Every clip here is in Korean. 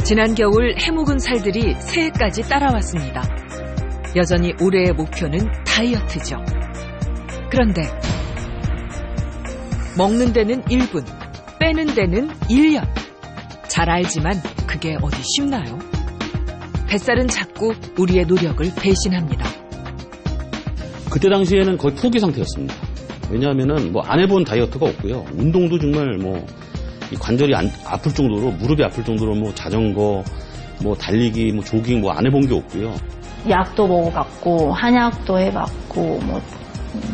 지난 겨울 해묵은 살들이 새해까지 따라왔습니다. 여전히 올해의 목표는 다이어트죠. 그런데 먹는 데는 1분, 빼는 데는 1년. 잘 알지만 그게 어디 쉽나요? 뱃살은 자꾸 우리의 노력을 배신합니다. 그때 당시에는 거의 포기 상태였습니다. 왜냐하면은 안 해본 다이어트가 없고요. 운동도 정말 이 관절이 아플 정도로, 무릎이 아플 정도로 자전거, 달리기, 조깅 안 해본 게 없고요. 약도 먹어봤고, 한약도 해봤고,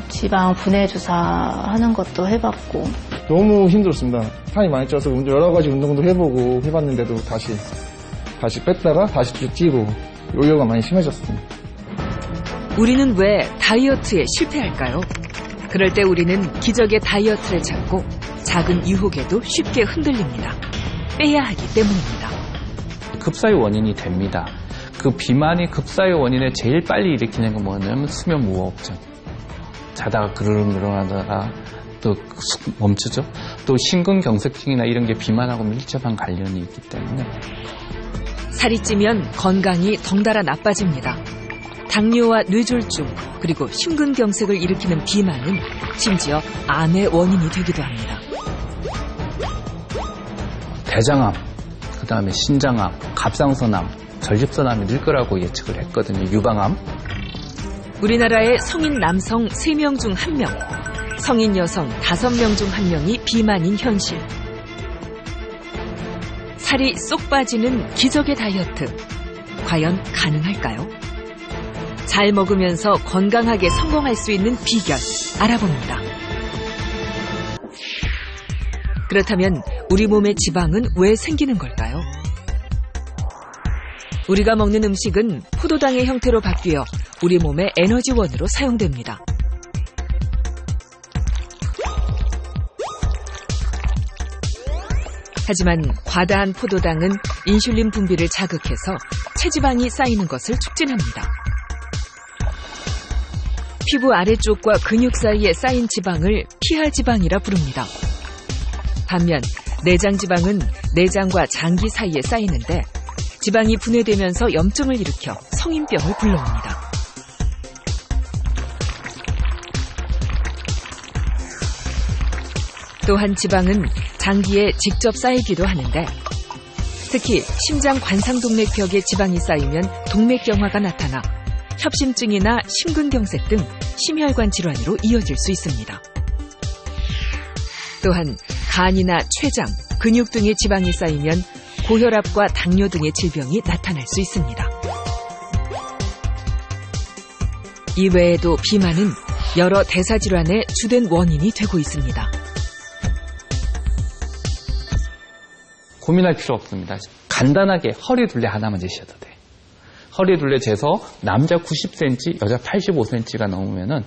지방 분해 주사 하는 것도 해봤고. 너무 힘들었습니다. 살이 많이 쪄서 여러 가지 운동도 해보고 해봤는데도 다시 뺐다가 다시 찌고 요요가 많이 심해졌습니다. 우리는 왜 다이어트에 실패할까요? 그럴 때 우리는 기적의 다이어트를 찾고 작은 유혹에도 쉽게 흔들립니다. 빼야 하기 때문입니다. 급사의 원인이 됩니다. 그 비만이 급사의 원인을 제일 빨리 일으키는 건 뭐냐면 수면 무호흡증. 자다가 그르릉 일어나다가 또 멈추죠. 또 심근경색증이나 이런 게 비만하고 밀접한 관련이 있기 때문에. 살이 찌면 건강이 덩달아 나빠집니다. 당뇨와 뇌졸중, 그리고 심근경색을 일으키는 비만은 심지어 암의 원인이 되기도 합니다. 대장암, 그 다음에 신장암, 갑상선암, 전립선암이 늘 거라고 예측을 했거든요. 유방암. 우리나라의 성인 남성 3명 중 1명, 성인 여성 5명 중 1명이 비만인 현실. 살이 쏙 빠지는 기적의 다이어트. 과연 가능할까요? 잘 먹으면서 건강하게 성공할 수 있는 비결 알아봅니다. 그렇다면 우리 몸의 지방은 왜 생기는 걸까요? 우리가 먹는 음식은 포도당의 형태로 바뀌어 우리 몸의 에너지원으로 사용됩니다. 하지만 과다한 포도당은 인슐린 분비를 자극해서 체지방이 쌓이는 것을 촉진합니다. 피부 아래쪽과 근육 사이에 쌓인 지방을 피하지방이라 부릅니다. 반면 내장지방은 내장과 장기 사이에 쌓이는데 지방이 분해되면서 염증을 일으켜 성인병을 불러옵니다. 또한 지방은 장기에 직접 쌓이기도 하는데 특히 심장 관상동맥벽에 지방이 쌓이면 동맥경화가 나타나 협심증이나 심근경색 등 심혈관 질환으로 이어질 수 있습니다. 또한 간이나 췌장, 근육 등의 지방이 쌓이면 고혈압과 당뇨 등의 질병이 나타날 수 있습니다. 이외에도 비만은 여러 대사질환의 주된 원인이 되고 있습니다. 고민할 필요 없습니다. 간단하게 허리 둘레 하나만 재셔도 돼요. 허리 둘레 재서 남자 90cm, 여자 85cm가 넘으면은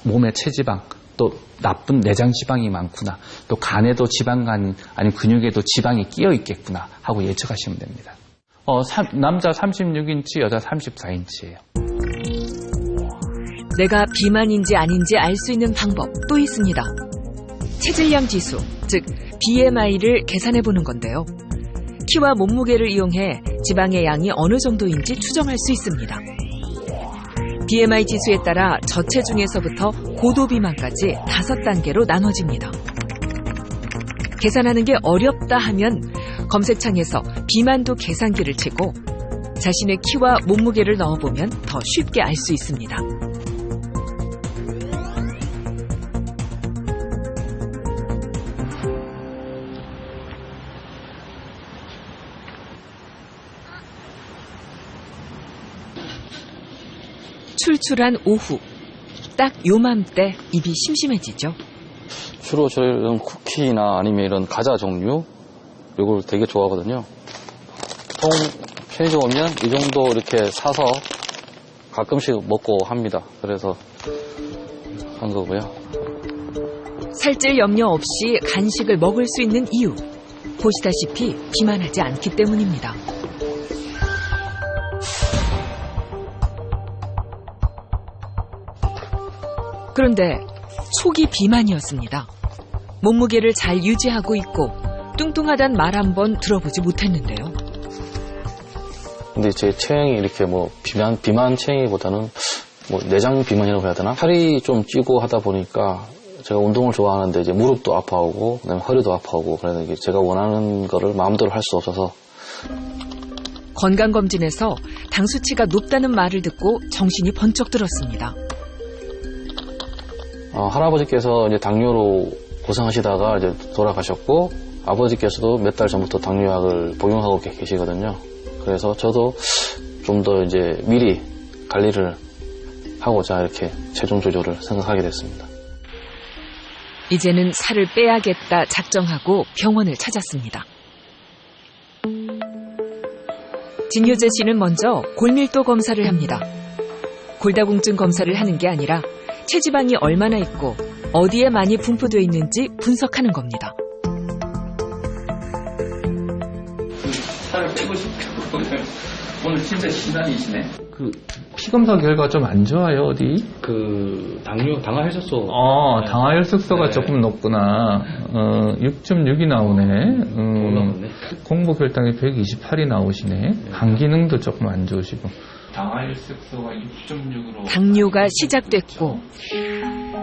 몸에 체지방, 또 나쁜 내장 지방이 많구나. 또 간에도 지방간 아니면 근육에도 지방이 끼어 있겠구나 하고 예측하시면 됩니다. 남자 36인치, 여자 34인치예요. 내가 비만인지 아닌지 알 수 있는 방법 또 있습니다. 체질량 지수, 즉 BMI를 계산해 보는 건데요. 키와 몸무게를 이용해 지방의 양이 어느 정도인지 추정할 수 있습니다. BMI 지수에 따라 저체중에서부터 고도비만까지 5단계로 나눠집니다. 계산하는 게 어렵다 하면 검색창에서 비만도 계산기를 치고 자신의 키와 몸무게를 넣어보면 더 쉽게 알 수 있습니다. 출출한 오후, 딱 요맘때 입이 심심해지죠. 주로 저희는 쿠키나 아니면 이런 과자 종류 이걸 되게 좋아하거든요. 보통 편의점 오면 이 정도 이렇게 사서 가끔씩 먹고 합니다. 그래서 한 거고요. 살찔 염려 없이 간식을 먹을 수 있는 이유, 보시다시피 비만하지 않기 때문입니다. 그런데 초기 비만이었습니다. 몸무게를 잘 유지하고 있고 뚱뚱하단 말 한 번 들어보지 못했는데요. 근데 제 체형이 이렇게 뭐 비만 체형보다는 뭐 내장 비만이라고 해야 되나? 살이 좀 찌고 하다 보니까 제가 운동을 좋아하는데 이제 무릎도 아파하고 그다음에 허리도 아파하고 그래서 이게 제가 원하는 거를 마음대로 할 수 없어서. 건강검진에서 당 수치가 높다는 말을 듣고 정신이 번쩍 들었습니다. 할아버지께서 이제 당뇨로 고생하시다가 이제 돌아가셨고 아버지께서도 몇 달 전부터 당뇨약을 복용하고 계시거든요. 그래서 저도 좀 더 이제 미리 관리를 하고자 이렇게 체중 조절을 생각하게 됐습니다. 이제는 살을 빼야겠다 작정하고 병원을 찾았습니다. 진효재 씨는 먼저 골밀도 검사를 합니다. 골다공증 검사를 하는 게 아니라 체지방이 얼마나 있고 어디에 많이 분포되어 있는지 분석하는 겁니다. 살을 빼고 싶다고 오늘 진짜 신난이시네. 피 검사 결과 좀 안 좋아요, 어디? 당화혈색소. 당화혈색소가 네. 조금 높구나. 6.6이 나오네. 공복 혈당이 128이 나오시네. 간 기능도 조금 안 좋으시고. 당화혈색소가 6.6으로. 당뇨가 시작됐고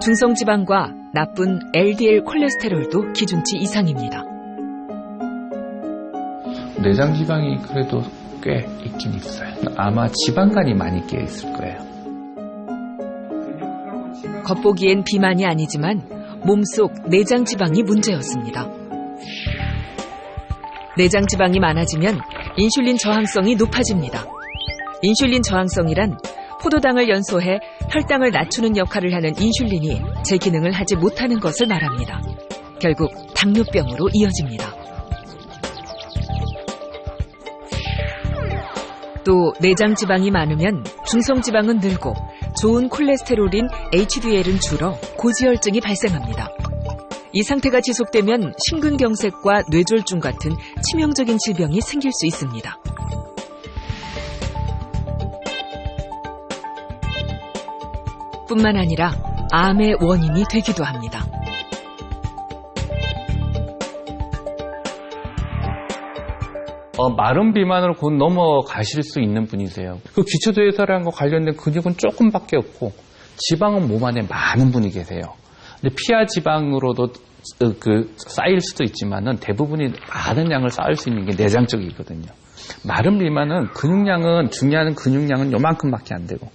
중성지방과 나쁜 LDL 콜레스테롤도 기준치 이상입니다. 내장 지방이 그래도 꽤 있긴 있어요. 아마 지방간이 많이 끼어 있을 거예요. 겉보기엔 비만이 아니지만 몸속 내장 지방이 문제였습니다. 내장 지방이 많아지면 인슐린 저항성이 높아집니다. 인슐린 저항성이란 포도당을 연소해 혈당을 낮추는 역할을 하는 인슐린이 제 기능을 하지 못하는 것을 말합니다. 결국 당뇨병으로 이어집니다. 또 내장 지방이 많으면 중성 지방은 늘고 좋은 콜레스테롤인 HDL은 줄어 고지혈증이 발생합니다. 이 상태가 지속되면 심근경색과 뇌졸중 같은 치명적인 질병이 생길 수 있습니다. 뿐만 아니라 암의 원인이 되기도 합니다. 마른 비만으로 곧 넘어가실 수 있는 분이세요. 그 기초대사량과 관련된 근육은 조금밖에 없고 지방은 몸 안에 많은 분이 계세요. 근데 피하 지방으로도 쌓일 수도 있지만은 대부분이 많은 양을 쌓을 수 있는 게 내장 쪽이거든요. 마른 비만은 근육량은 중요한 근육량은 요만큼밖에 안 되고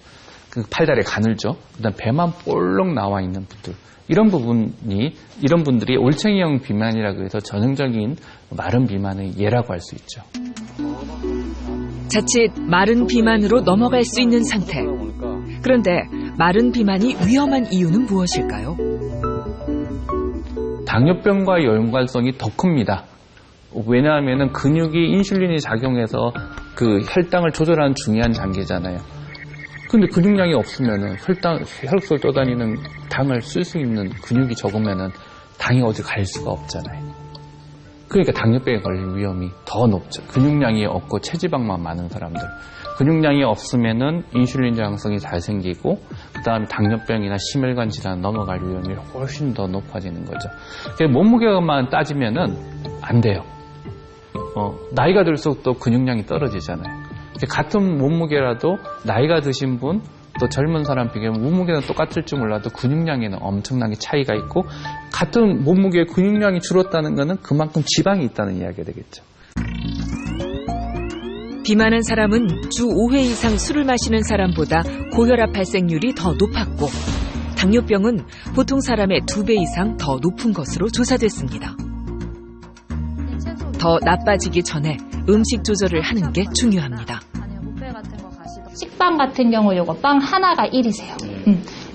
그 팔다리에 가늘죠. 그다음 배만 볼록 나와 있는 분들. 이런 분들이 올챙이형 비만이라고 해서 전형적인 마른 비만의 예라고 할 수 있죠. 자칫 마른 비만으로 넘어갈 수 있는 상태. 그런데 마른 비만이 위험한 이유는 무엇일까요? 당뇨병과의 연관성이 더 큽니다. 왜냐하면 근육이 인슐린이 작용해서 그 혈당을 조절하는 중요한 단계잖아요. 근데 근육량이 없으면은 혈액을 떠다니는 당을 쓸 수 있는 근육이 적으면은 당이 어디 갈 수가 없잖아요. 그러니까 당뇨병에 걸릴 위험이 더 높죠. 근육량이 없고 체지방만 많은 사람들. 근육량이 없으면은 인슐린 저항성이 잘 생기고 그다음에 당뇨병이나 심혈관 질환 넘어갈 위험이 훨씬 더 높아지는 거죠. 몸무게만 따지면은 안 돼요. 나이가 들수록 또 근육량이 떨어지잖아요. 같은 몸무게라도 나이가 드신 분, 또 젊은 사람 비교하면 몸무게는 똑같을지 몰라도 근육량에는 엄청나게 차이가 있고 같은 몸무게의 근육량이 줄었다는 것은 그만큼 지방이 있다는 이야기가 되겠죠. 비만한 사람은 주 5회 이상 술을 마시는 사람보다 고혈압 발생률이 더 높았고 당뇨병은 보통 사람의 2배 이상 더 높은 것으로 조사됐습니다. 더 나빠지기 전에 음식 조절을 하는 게 중요합니다. 식빵 같은 경우 요거 빵 하나가 1이세요.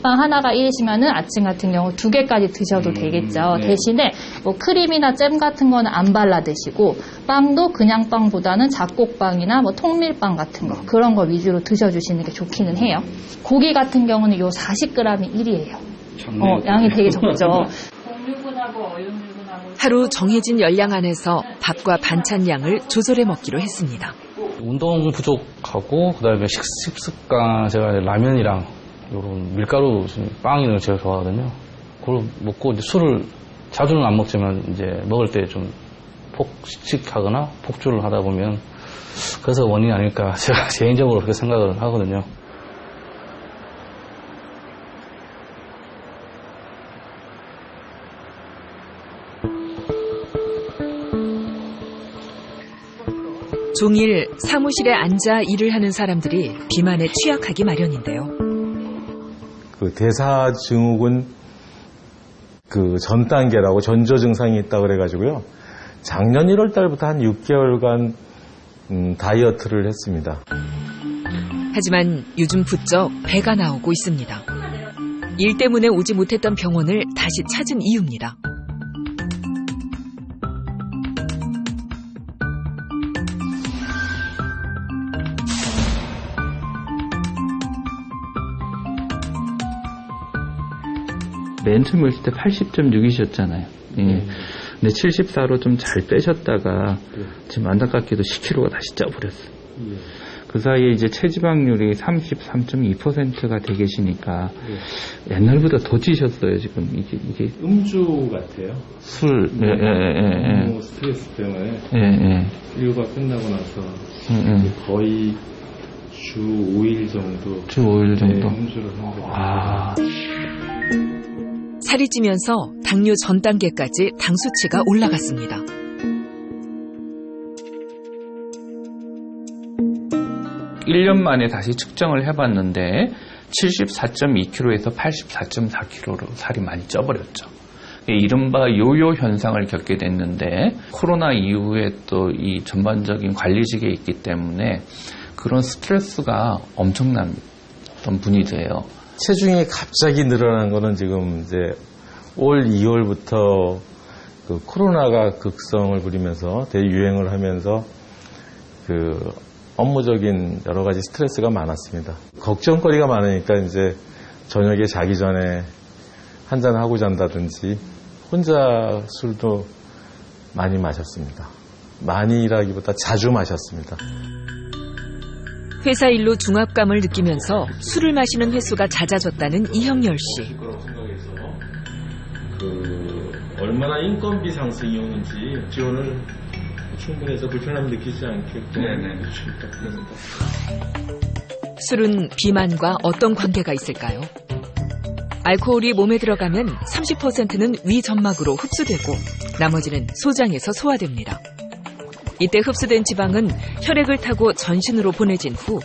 빵 하나가 1이시면은 아침 같은 경우 2개까지 드셔도 되겠죠. 대신에 뭐 크림이나 잼 같은 거는 안 발라 드시고 빵도 그냥 빵보다는 잡곡빵이나 뭐 통밀빵 같은 거 그런 거 위주로 드셔주시는 게 좋기는 해요. 고기 같은 경우는 요 40g이 1이에요. 양이 되게 적죠. 공유분하고 어윤유분하고 하루 정해진 열량 안에서 밥과 반찬 양을 조절해 먹기로 했습니다. 운동 부족하고 그다음에 식습관 제가 라면이랑 이런 밀가루 빵 이런 거 제가 좋아하거든요. 그걸 먹고 이제 술을 자주는 안 먹지만 이제 먹을 때 좀 폭식하거나 폭주를 하다 보면 그래서 원인이 아닐까 제가 개인적으로 그렇게 생각을 하거든요. 종일 사무실에 앉아 일을 하는 사람들이 비만에 취약하기 마련인데요. 그 대사증후군 그 전 단계라고 전조 증상이 있다 그래가지고요. 작년 1월 달부터 한 6개월간 다이어트를 했습니다. 하지만 요즘 부쩍 배가 나오고 있습니다. 일 때문에 오지 못했던 병원을 다시 찾은 이유입니다. 맨 처음에 오실 때 80.6이셨잖아요. 예. 근데 74로 좀 잘 빼셨다가 지금 안타깝게도 10kg가 다시 쪄버렸어요. 그 사이에 이제 체지방률이 33.2%가 돼 계시니까 옛날보다 더 찌셨어요. 지금 이게 음주 같아요. 술, 너무 스트레스 때문에 치료가 끝나고 나서 거의 주 5일 정도 음주를 한 거예요. 살이 찌면서 당뇨 전 단계까지 당 수치가 올라갔습니다. 일 년 만에 다시 측정을 해봤는데 74.2kg에서 84.4kg로 살이 많이 쪄버렸죠. 이른바 요요 현상을 겪게 됐는데 코로나 이후에 또 이 전반적인 관리직에 있기 때문에 그런 스트레스가 엄청난 분이 돼요. 체중이 갑자기 늘어난 거는 지금 이제 올 2월부터 그 코로나가 극성을 부리면서 대유행을 하면서 그 업무적인 여러 가지 스트레스가 많았습니다. 걱정거리가 많으니까 이제 저녁에 자기 전에 한잔 하고 잔다든지 혼자 술도 많이 마셨습니다. 많이라기보다 자주 마셨습니다. 회사 일로 중압감을 느끼면서 술을 마시는 횟수가 잦아졌다는 이형열 씨. 얼마나 인건비 상승이 오는지 지원을 충분해서 불편함 느끼지 않게끔 부탁드립니다. 술은 비만과 어떤 관계가 있을까요? 알코올이 몸에 들어가면 30%는 위 점막으로 흡수되고 나머지는 소장에서 소화됩니다. 이때 흡수된 지방은 혈액을 타고 전신으로 보내진 후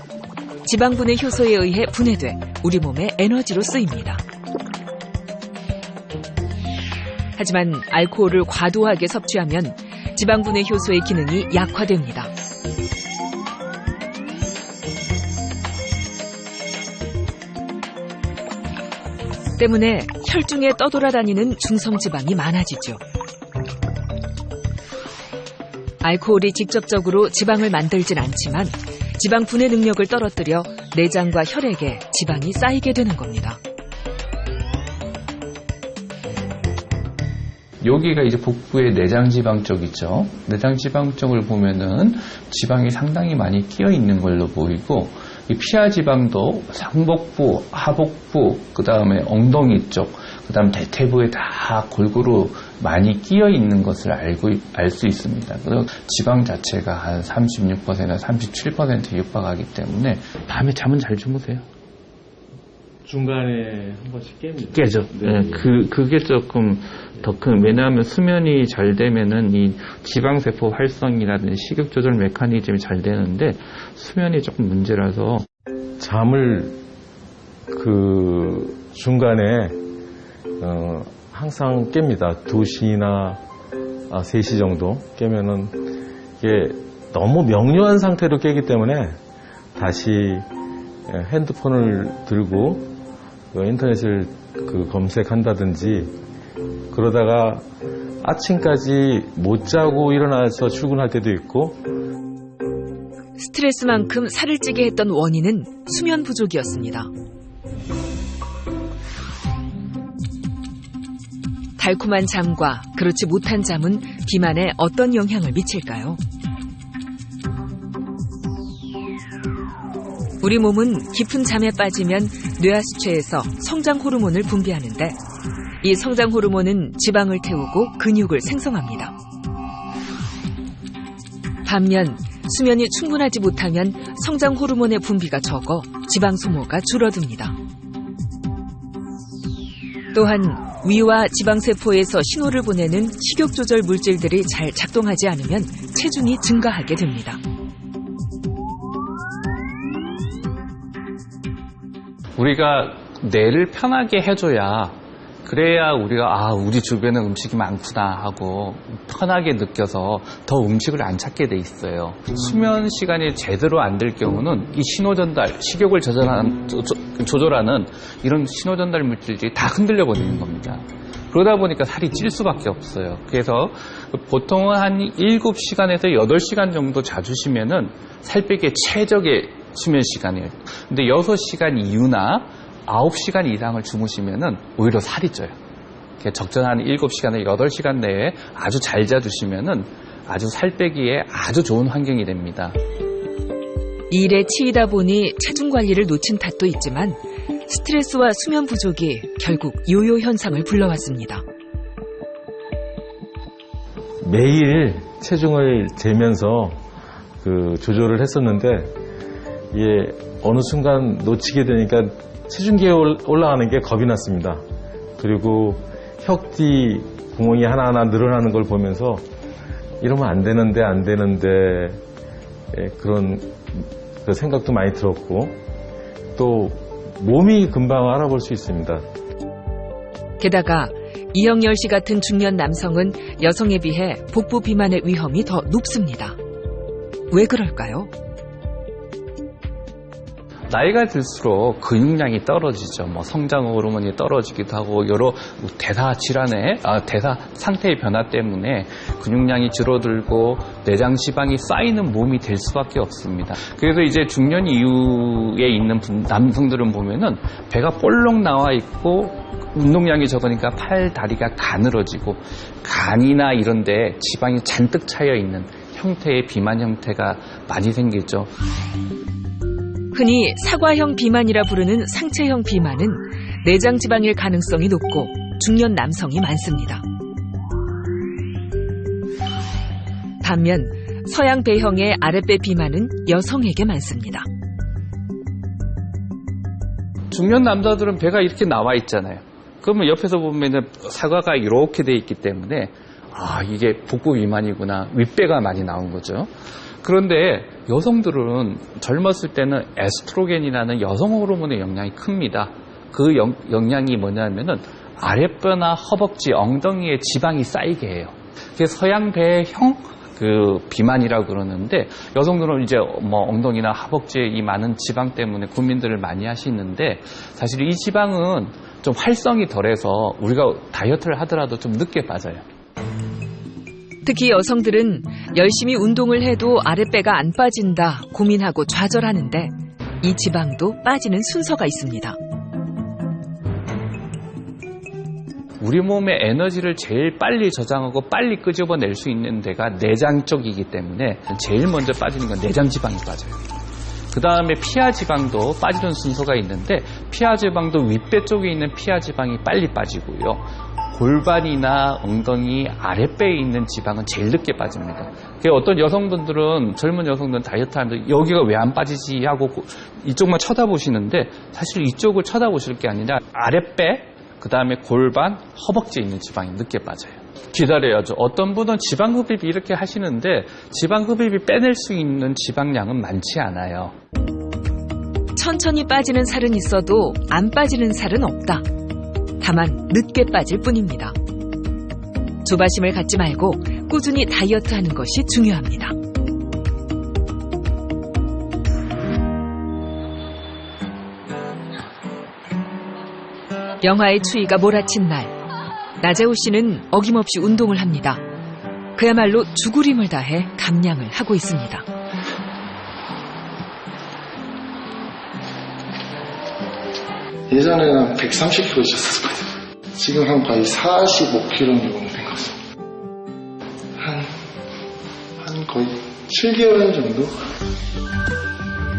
지방분해 효소에 의해 분해돼 우리 몸의 에너지로 쓰입니다. 하지만 알코올을 과도하게 섭취하면 지방분해 효소의 기능이 약화됩니다. 때문에 혈중에 떠돌아다니는 중성지방이 많아지죠. 알코올이 직접적으로 지방을 만들진 않지만 지방 분해 능력을 떨어뜨려 내장과 혈액에 지방이 쌓이게 되는 겁니다. 여기가 이제 복부의 내장지방 쪽이죠. 내장지방 쪽을 보면은 지방이 상당히 많이 끼어 있는 걸로 보이고, 이 피하지방도 상복부, 하복부, 그 다음에 엉덩이 쪽, 그 다음 대퇴부에 다 골고루 많이 끼어 있는 것을 알 수 있습니다. 그리고 지방 자체가 한 36%, 37% 육박하기 때문에 밤에 잠은 잘 주무세요? 중간에 한 번씩 깹니다. 깨죠. 네. 그게 조금 더 큰, 왜냐하면 수면이 잘 되면은 이 지방세포 활성이라든지 식욕 조절 메커니즘이 잘 되는데 수면이 조금 문제라서. 잠을 중간에 항상 깹니다. 2시나 3시 정도 깨면은 이게 너무 명료한 상태로 깨기 때문에 다시 핸드폰을 들고 인터넷을 검색한다든지 그러다가 아침까지 못 자고 일어나서 출근할 때도 있고. 스트레스만큼 살을 찌게 했던 원인은 수면 부족이었습니다. 달콤한 잠과 그렇지 못한 잠은 비만에 어떤 영향을 미칠까요? 우리 몸은 깊은 잠에 빠지면 뇌하수체에서 성장 호르몬을 분비하는데 이 성장 호르몬은 지방을 태우고 근육을 생성합니다. 반면 수면이 충분하지 못하면 성장 호르몬의 분비가 적어 지방 소모가 줄어듭니다. 또한 위와 지방세포에서 신호를 보내는 식욕 조절 물질들이 잘 작동하지 않으면 체중이 증가하게 됩니다. 우리가 뇌를 편하게 해줘야 그래야 우리가 우리 주변에 음식이 많구나 하고 편하게 느껴서 더 음식을 안 찾게 돼 있어요. 수면 시간이 제대로 안 될 경우는 이 신호 전달, 식욕을 조절하는 이런 신호 전달 물질들이 다 흔들려 버리는 겁니다. 그러다 보니까 살이 찔 수밖에 없어요. 그래서 보통은 한 7시간에서 8시간 정도 자주시면은 살 빼기에 최적의 수면 시간이에요. 근데 6시간 이후나 9시간 이상을 주무시면은 오히려 살이 쪄요. 적정한 7시간에서 8시간 내에 아주 잘 자주시면은 아주 살 빼기에 아주 좋은 환경이 됩니다. 일에 치이다 보니 체중 관리를 놓친 탓도 있지만 스트레스와 수면 부족이 결국 요요 현상을 불러왔습니다. 매일 체중을 재면서 조절을 했었는데 이게 어느 순간 놓치게 되니까 체중계에 올라가는 게 겁이 났습니다. 그리고 혁뒤 구멍이 하나하나 늘어나는 걸 보면서 이러면 안 되는데 그런 생각도 많이 들었고 또 몸이 금방 알아볼 수 있습니다. 게다가 이형열 씨 같은 중년 남성은 여성에 비해 복부 비만의 위험이 더 높습니다. 왜 그럴까요? 나이가 들수록 근육량이 떨어지죠. 성장 호르몬이 떨어지기도 하고 여러 대사 상태의 변화 때문에 근육량이 줄어들고 내장 지방이 쌓이는 몸이 될 수밖에 없습니다. 그래서 이제 중년 이후에 있는 남성들은 보면은 배가 볼록 나와 있고 운동량이 적으니까 팔, 다리가 가늘어지고 간이나 이런 데 지방이 잔뜩 차여 있는 형태의 비만 형태가 많이 생기죠. 흔히 사과형 비만이라 부르는 상체형 비만은 내장 지방일 가능성이 높고 중년 남성이 많습니다. 반면 서양 배형의 아랫배 비만은 여성에게 많습니다. 중년 남자들은 배가 이렇게 나와 있잖아요. 그러면 옆에서 보면 사과가 이렇게 돼 있기 때문에 이게 복부 비만이구나, 윗배가 많이 나온 거죠. 그런데 여성들은 젊었을 때는 에스트로겐이라는 여성 호르몬의 영향이 큽니다. 그 영향이 뭐냐면은 아랫배나 허벅지, 엉덩이에 지방이 쌓이게 해요. 그게 서양 배형 비만이라고 그러는데 여성들은 이제 엉덩이나 허벅지에 이 많은 지방 때문에 고민들을 많이 하시는데 사실 이 지방은 좀 활성이 덜해서 우리가 다이어트를 하더라도 좀 늦게 빠져요. 특히 여성들은 열심히 운동을 해도 아랫배가 안 빠진다 고민하고 좌절하는데 이 지방도 빠지는 순서가 있습니다. 우리 몸의 에너지를 제일 빨리 저장하고 빨리 끄집어낼 수 있는 데가 내장 쪽이기 때문에 제일 먼저 빠지는 건 내장 지방이 빠져요. 그 다음에 피하 지방도 빠지는 순서가 있는데 피하 지방도 윗배 쪽에 있는 피하 지방이 빨리 빠지고요. 골반이나 엉덩이 아랫배에 있는 지방은 제일 늦게 빠집니다. 어떤 여성분들은 젊은 여성들은 다이어트 하는데 여기가 왜 안 빠지지 하고 이쪽만 쳐다보시는데 사실 이쪽을 쳐다보실 게 아니라 아랫배, 그 다음에 골반, 허벅지에 있는 지방이 늦게 빠져요. 기다려야죠. 어떤 분은 지방 흡입 이렇게 하시는데 지방 흡입이 빼낼 수 있는 지방량은 많지 않아요. 천천히 빠지는 살은 있어도 안 빠지는 살은 없다. 다만 늦게 빠질 뿐입니다. 조바심을 갖지 말고 꾸준히 다이어트하는 것이 중요합니다. 영하의 추위가 몰아친 날, 나재호 씨는 어김없이 운동을 합니다. 그야말로 죽으림을 다해 감량을 하고 있습니다. 예전에는 한 130kg 있었거든요. 지금 한 거의 45kg 정도 된 것 같습니다. 한 거의 7개월 정도?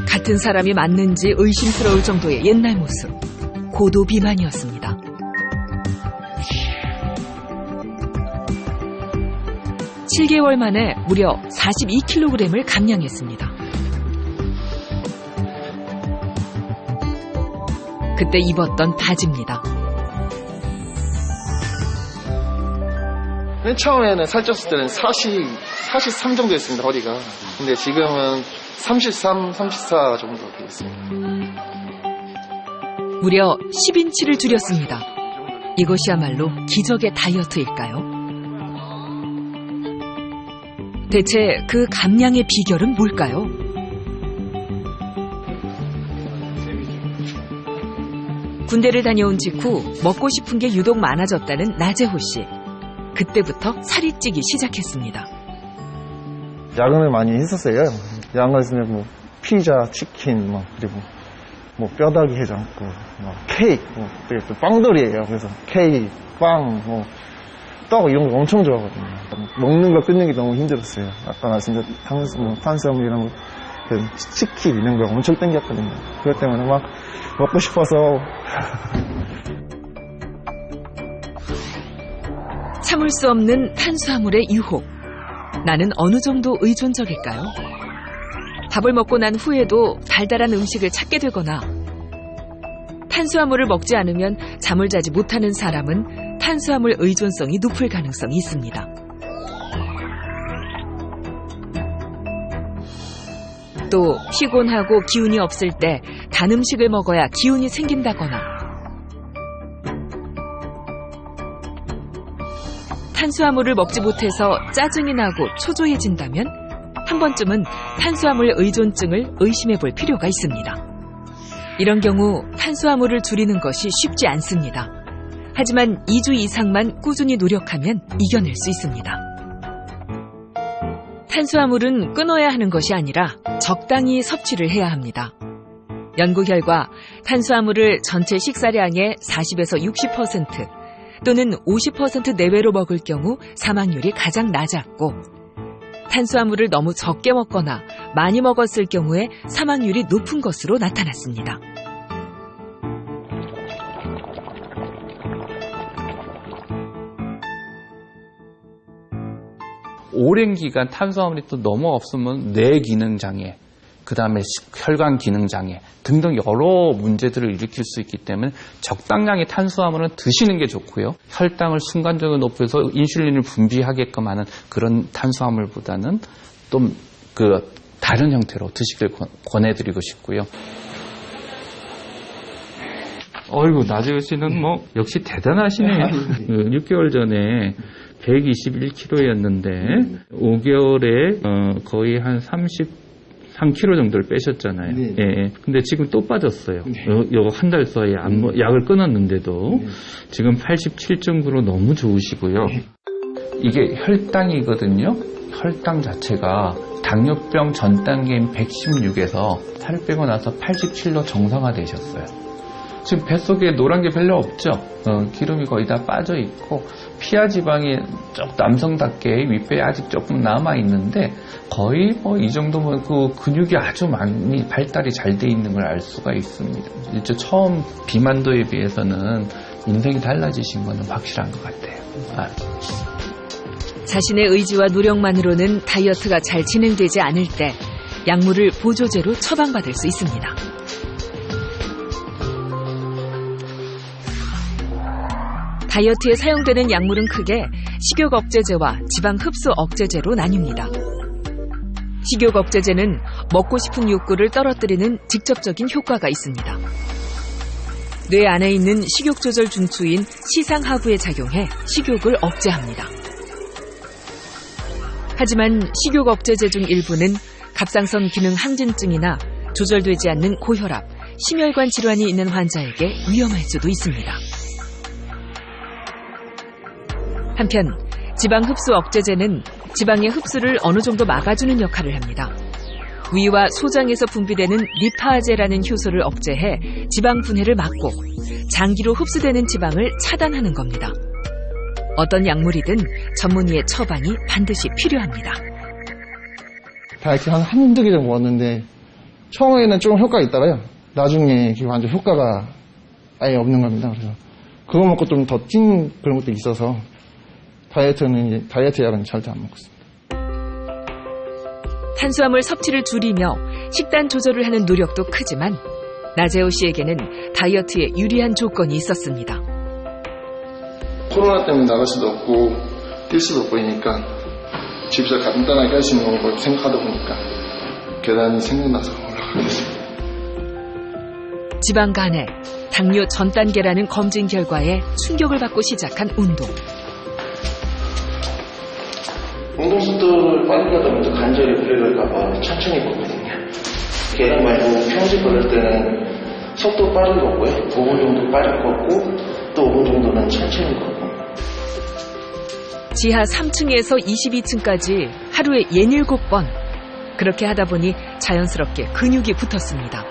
같은 사람이 맞는지 의심스러울 정도의 옛날 모습. 고도 비만이었습니다. 7개월 만에 무려 42kg을 감량했습니다. 그때 입었던 바지입니다. 맨 처음에는 살쪘을 때는 43 정도 였습니다, 허리가. 근데 지금은 33, 34 정도 되겠습니다. 무려 10인치를 줄였습니다. 이것이야말로 기적의 다이어트일까요? 대체 그 감량의 비결은 뭘까요? 군대를 다녀온 직후 먹고 싶은 게 유독 많아졌다는 나재호 씨. 그때부터 살이 찌기 시작했습니다. 야근을 많이 했었어요. 야근을 했으면 뭐 피자, 치킨, 그리고 뭐 뼈다귀 해장국, 케이크, 되게 또 빵돌이에요. 그래서 케이크, 빵, 떡 이런 거 엄청 좋아하거든요. 먹는 거 끊는 게 너무 힘들었어요. 아까 말씀드린 탄수화물 이런 거, 치킨 이런 거 엄청 땡겼거든요. 그것 때문에 막 먹고 싶어서. 참을 수 없는 탄수화물의 유혹. 나는 어느 정도 의존적일까요? 밥을 먹고 난 후에도 달달한 음식을 찾게 되거나 탄수화물을 먹지 않으면 잠을 자지 못하는 사람은 탄수화물 의존성이 높을 가능성이 있습니다. 또 피곤하고 기운이 없을 때 단 음식을 먹어야 기운이 생긴다거나 탄수화물을 먹지 못해서 짜증이 나고 초조해진다면 한 번쯤은 탄수화물 의존증을 의심해 볼 필요가 있습니다. 이런 경우 탄수화물을 줄이는 것이 쉽지 않습니다. 하지만 2주 이상만 꾸준히 노력하면 이겨낼 수 있습니다. 탄수화물은 끊어야 하는 것이 아니라 적당히 섭취를 해야 합니다. 연구 결과 탄수화물을 전체 식사량의 40에서 60% 또는 50% 내외로 먹을 경우 사망률이 가장 낮았고 탄수화물을 너무 적게 먹거나 많이 먹었을 경우에 사망률이 높은 것으로 나타났습니다. 오랜 기간 탄수화물이 또 너무 없으면 뇌 기능 장애, 그 다음에 혈관 기능 장애 등등 여러 문제들을 일으킬 수 있기 때문에 적당량의 탄수화물은 드시는 게 좋고요. 혈당을 순간적으로 높여서 인슐린을 분비하게끔 하는 그런 탄수화물보다는 좀 다른 형태로 드시길 권해드리고 싶고요. 어이구, 나재호 씨는 역시 대단하시네요. 6개월 전에 121kg였는데 5개월에 거의 한 33kg 정도를 빼셨잖아요. 네. 예. 근데 지금 또 빠졌어요. 요 한 달 사이에 약을 끊었는데도 지금 87.9로 너무 좋으시고요. 이게 혈당이거든요. 혈당 자체가 당뇨병 전 단계인 116에서 살을 빼고 나서 87로 정상화되셨어요. 지금 뱃속에 노란 게 별로 없죠. 기름이 거의 다 빠져 있고 피하 지방이 남성답게 윗배에 아직 조금 남아 있는데 거의 이 정도면 그 근육이 아주 많이 발달이 잘 돼 있는 걸 알 수가 있습니다. 일단 처음 비만도에 비해서는 인생이 달라지신 거는 확실한 것 같아요. 자신의 의지와 노력만으로는 다이어트가 잘 진행되지 않을 때 약물을 보조제로 처방받을 수 있습니다. 다이어트에 사용되는 약물은 크게 식욕 억제제와 지방 흡수 억제제로 나뉩니다. 식욕 억제제는 먹고 싶은 욕구를 떨어뜨리는 직접적인 효과가 있습니다. 뇌 안에 있는 식욕 조절 중추인 시상하부에 작용해 식욕을 억제합니다. 하지만 식욕 억제제 중 일부는 갑상선 기능 항진증이나 조절되지 않는 고혈압, 심혈관 질환이 있는 환자에게 위험할 수도 있습니다. 한편 지방 흡수 억제제는 지방의 흡수를 어느 정도 막아주는 역할을 합니다. 위와 소장에서 분비되는 리파아제라는 효소를 억제해 지방 분해를 막고 장기로 흡수되는 지방을 차단하는 겁니다. 어떤 약물이든 전문의의 처방이 반드시 필요합니다. 다이어트 한두 개 정도 먹었는데 처음에는 조금 효과가 있다가요. 나중에 완전 효과가 아예 없는 겁니다. 그래서 그거 먹고 좀 더 찐 그런 것도 있어서 다이어트 약은 절대 안 먹고 있습니다. 탄수화물 섭취를 줄이며 식단 조절을 하는 노력도 크지만 나재호 씨에게는 다이어트에 유리한 조건이 있었습니다. 코로나 때문에 나갈 수도 없고 뛸 수도 없고 하니까 집에서 간단하게 할 수 있는 걸 생각하다 보니까 계단이 생각나서 올라가게 됐습니다. 지방 간에 당뇨 전 단계라는 검진 결과에 충격을 받고 시작한 운동. 운동 속도를 빨리 가다 보면 관절이 오래갈까봐 천천히 걷거든요. 계단 말고 평소에 걸을 때는 속도 빠르게 걷고요. 5분 정도 빠르게 걷고 또 5분 정도는 천천히 걷고. 지하 3층에서 22층까지 하루에 67번. 그렇게 하다 보니 자연스럽게 근육이 붙었습니다.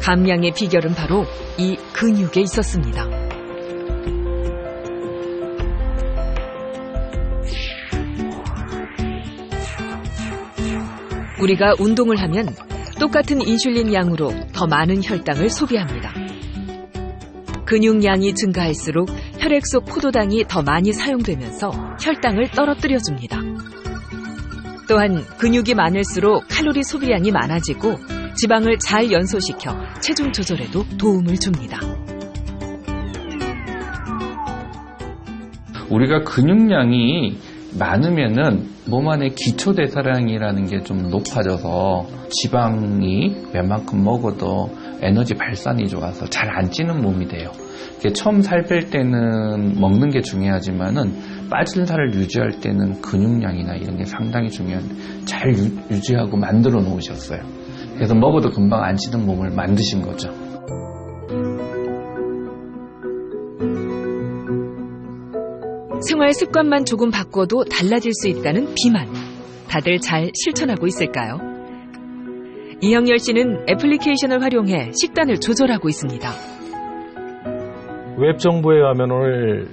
감량의 비결은 바로 이 근육에 있었습니다. 우리가 운동을 하면 똑같은 인슐린 양으로 더 많은 혈당을 소비합니다. 근육량이 증가할수록 혈액 속 포도당이 더 많이 사용되면서 혈당을 떨어뜨려줍니다. 또한 근육이 많을수록 칼로리 소비량이 많아지고 지방을 잘 연소시켜 체중 조절에도 도움을 줍니다. 우리가 근육량이 많으면은 몸 안에 기초대사량이라는 게 좀 높아져서 지방이 웬만큼 먹어도 에너지 발산이 좋아서 잘 안 찌는 몸이 돼요. 처음 살 뺄 때는 먹는 게 중요하지만은 빠진 살을 유지할 때는 근육량이나 이런 게 상당히 중요한데 잘 유지하고 만들어 놓으셨어요. 그래서 먹어도 금방 안 찌는 몸을 만드신 거죠. 생활 습관만 조금 바꿔도 달라질 수 있다는 비만. 다들 잘 실천하고 있을까요? 이형열 씨는 애플리케이션을 활용해 식단을 조절하고 있습니다. 웹 정보에 가면 오늘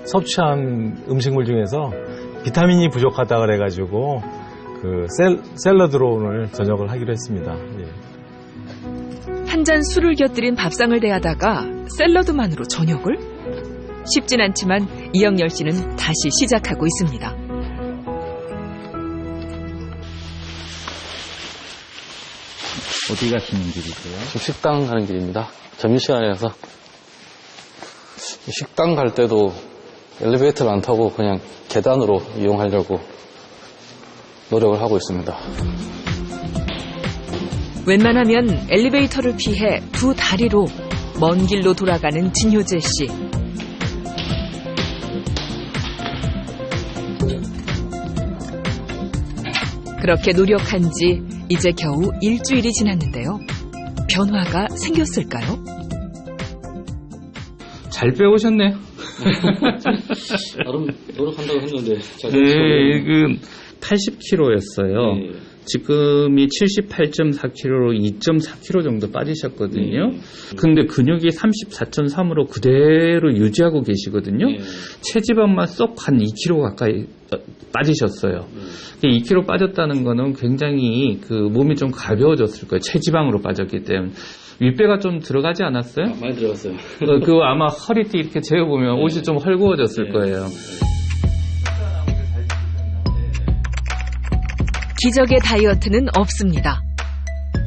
섭취한 음식물 중에서 비타민이 부족하다 그래가지고 그 샐러드로 오늘 저녁을 하기로 했습니다. 예. 한 잔 술을 곁들인 밥상을 대하다가 샐러드만으로 저녁을? 쉽진 않지만 이형열 씨는 다시 시작하고 있습니다. 어디 가시는 길이세요? 지금 식당 가는 길입니다. 점심시간이라서. 식당 갈 때도 엘리베이터를 안 타고 그냥 계단으로 이용하려고 노력을 하고 있습니다. 웬만하면 엘리베이터를 피해 두 다리로 먼 길로 돌아가는 진효재 씨. 그렇게 노력한 지 이제 겨우 일주일이 지났는데요. 변화가 생겼을까요? 잘 빼오셨네요. 나름 노력한다고 했는데. 네, 80kg였어요. 네. 지금이 78.4kg로 2.4kg 정도 빠지셨거든요. 근데 근육이 34.3으로 그대로 유지하고 계시거든요. 체지방만 쏙 한 2kg 가까이 빠지셨어요. 2kg 빠졌다는 거는 굉장히 그 몸이 좀 가벼워졌을 거예요. 체지방으로 빠졌기 때문에. 윗배가 좀 들어가지 않았어요? 많이 들어갔어요. 그 아마 허리띠 이렇게 재보면 옷이 좀 헐거워졌을 거예요. 기적의 다이어트는 없습니다.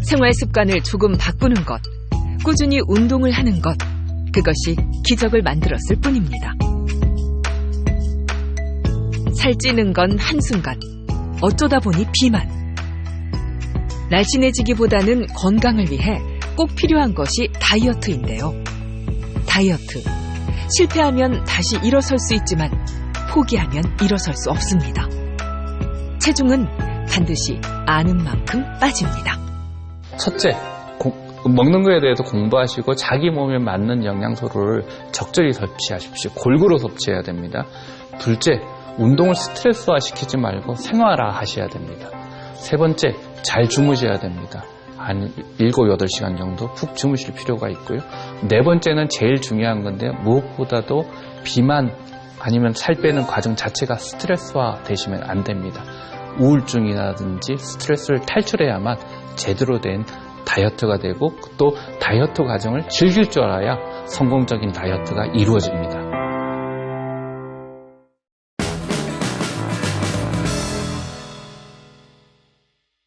생활 습관을 조금 바꾸는 것, 꾸준히 운동을 하는 것, 그것이 기적을 만들었을 뿐입니다. 살찌는 건 한순간, 어쩌다 보니 비만. 날씬해지기보다는 건강을 위해 꼭 필요한 것이 다이어트인데요. 다이어트. 실패하면 다시 일어설 수 있지만 포기하면 일어설 수 없습니다. 체중은 반드시 아는 만큼 빠집니다. 첫째, 먹는 거에 대해서 공부하시고 자기 몸에 맞는 영양소를 적절히 섭취하십시오. 골고루 섭취해야 됩니다. 둘째, 운동을 스트레스화 시키지 말고 생활화 하셔야 됩니다. 세 번째, 잘 주무셔야 됩니다. 한 7, 8시간 정도 푹 주무실 필요가 있고요. 네 번째는 제일 중요한 건데 무엇보다도 비만 아니면 살 빼는 과정 자체가 스트레스화 되시면 안 됩니다. 우울증이라든지 스트레스를 탈출해야만 제대로 된 다이어트가 되고 또 다이어트 과정을 즐길 줄 알아야 성공적인 다이어트가 이루어집니다.